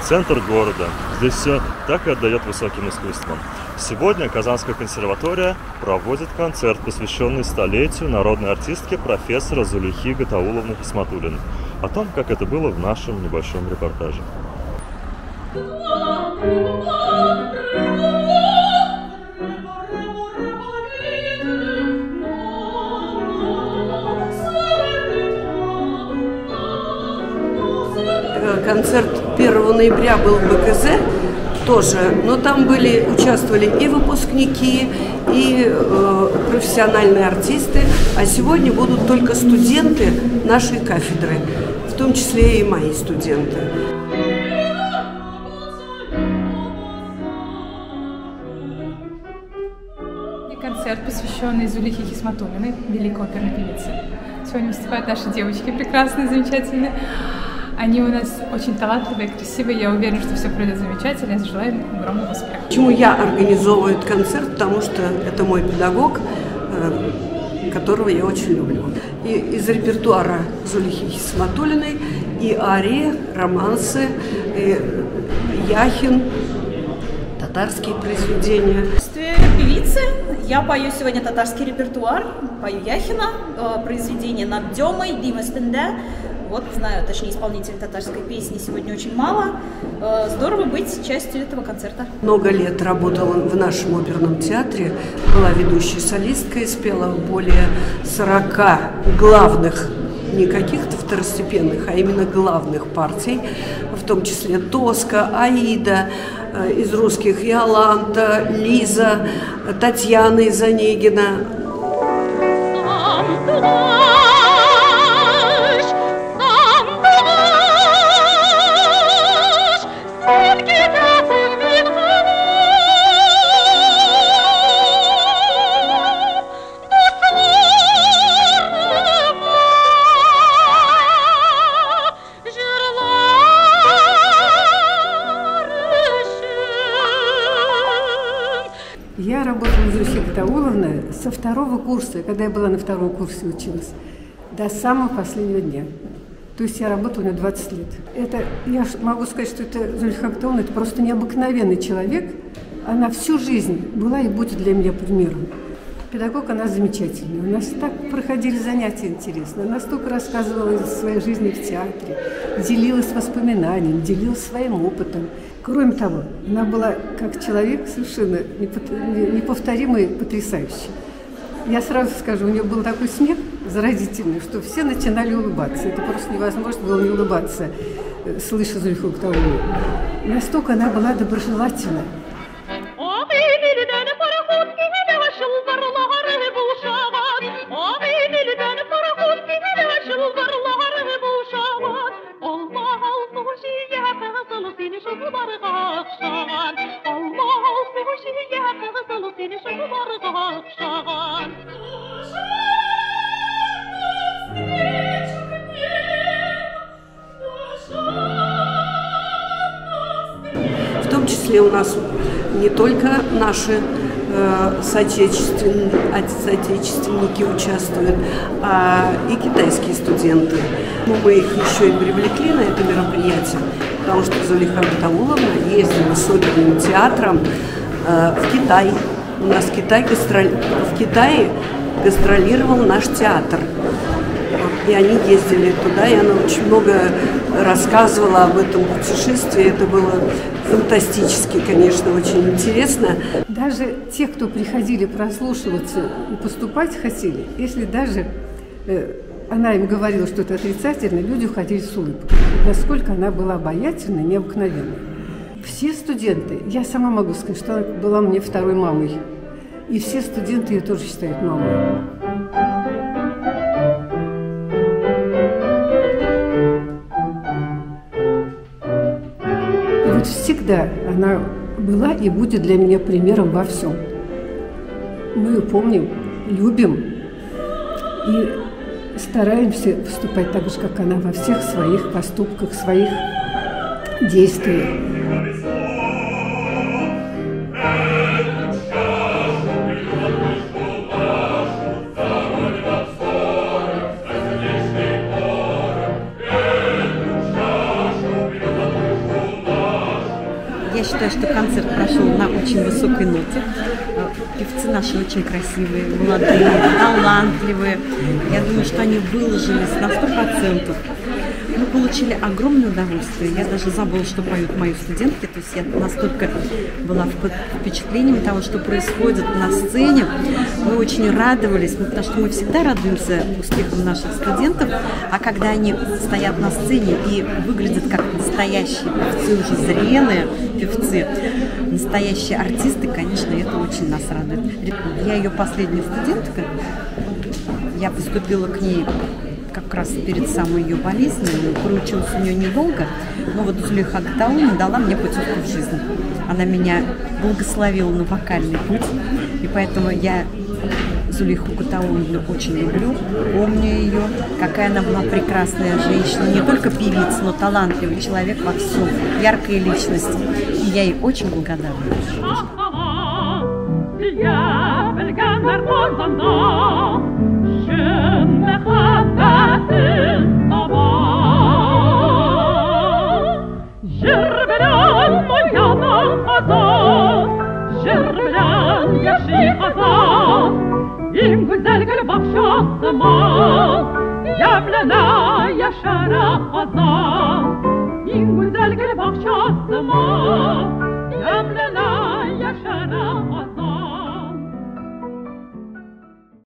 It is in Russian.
центр города. Здесь все так и отдает высоким искусством. Сегодня Казанская консерватория проводит концерт, посвященный столетию народной артистки профессора Зулейхи Гатауловны Хисматуллиной. О том, как это было в нашем небольшом репортаже. Концерт 1 ноября был в БКЗ тоже, но там участвовали и выпускники, и профессиональные артисты, а сегодня будут только студенты нашей кафедры, в том числе и мои студенты. Концерт, посвященный Зулейхе Хисматуллиной, великой оперной певице. Сегодня выступают наши девочки прекрасные, замечательные. Они у нас очень талантливые, красивые. Я уверена, что все пройдет замечательно. Я желаю им огромного успеха. Почему я организовываю этот концерт? Потому что это мой педагог, которого я очень люблю. И из репертуара Зулейхи Хисматуллиной и арии, романсы, и Яхин, татарские произведения. В качестве певицы я пою сегодня татарский репертуар, пою Яхина, произведение «Над Демой», «Дим Эстенде». Вот, знаю, точнее, исполнителей татарской песни сегодня очень мало. Здорово быть частью этого концерта. Много лет работала в нашем оперном театре, была ведущей солисткой, спела более 40 главных, не каких-то второстепенных, а именно главных партий, в том числе Тоска, Аида, из русских Иоланта, Лиза, Татьяна из Онегина. Я работала с Зулейхой Гатауловной со 2-го курса, когда я была на 2-м курсе училась, до самого последнего дня. То есть я работала на 20 лет. Я могу сказать, что Зулейха Гатауловна – это просто необыкновенный человек. Она всю жизнь была и будет для меня примером. Педагог она замечательная. У нас так проходили занятия интересные. Она столько рассказывала из своей жизни в театре, делилась воспоминаниями, делилась своим опытом. Кроме того, она была как человек совершенно неповторимый, потрясающий. Я сразу скажу, у нее был такой смех заразительный, что все начинали улыбаться. Это просто невозможно было не улыбаться, слыша Зулейху Гатауловну. Настолько она была доброжелательна. В том числе у нас не только наши соотечественники участвуют, а и китайские студенты. Мы их еще и привлекли на это мероприятие, потому что Зулейха Гатауловна ездила с оперным театром в Китай. У нас в Китае гастролировал наш театр. И они ездили туда, и она очень много рассказывала об этом путешествии. Это было фантастически, конечно, очень интересно. Даже те, кто приходили прослушиваться и поступать хотели, если даже она им говорила что-то отрицательное, люди уходили с улыбкой. Насколько она была обаятельной, необыкновенной. Все студенты, я сама могу сказать, что она была мне второй мамой. И все студенты ее тоже считают мамой. И вот всегда она была и будет для меня примером во всем. Мы ее помним, любим и стараемся поступать так же, как она, во всех своих поступках, своих действиях. Я считаю, что концерт прошел на очень высокой ноте. Певцы наши очень красивые, молодые, талантливые. Я думаю, что они выложились на 100%. Мы получили огромное удовольствие. Я даже забыла, что поют мои студентки. То есть я настолько была под впечатлением того, что происходит на сцене. Мы очень радовались, потому что мы всегда радуемся успехам наших студентов. А когда они стоят на сцене и выглядят как настоящие певцы, уже зрелые певцы, настоящие артисты, конечно, это очень нас радует. Я ее последняя студентка. Я поступила к ней как раз перед самой ее болезнью, проучилась у нее недолго, но вот Зулейха Гатауловна дала мне путевку в жизнь. Она меня благословила на вокальный путь, и поэтому я Зулейху Гатауловну очень люблю, помню ее, какая она была прекрасная женщина, не только певица, но талантливый человек во всем, яркая личность, и я ей очень благодарна. Им гүзәл гөл бакчасы мал, явлена яшара хазан.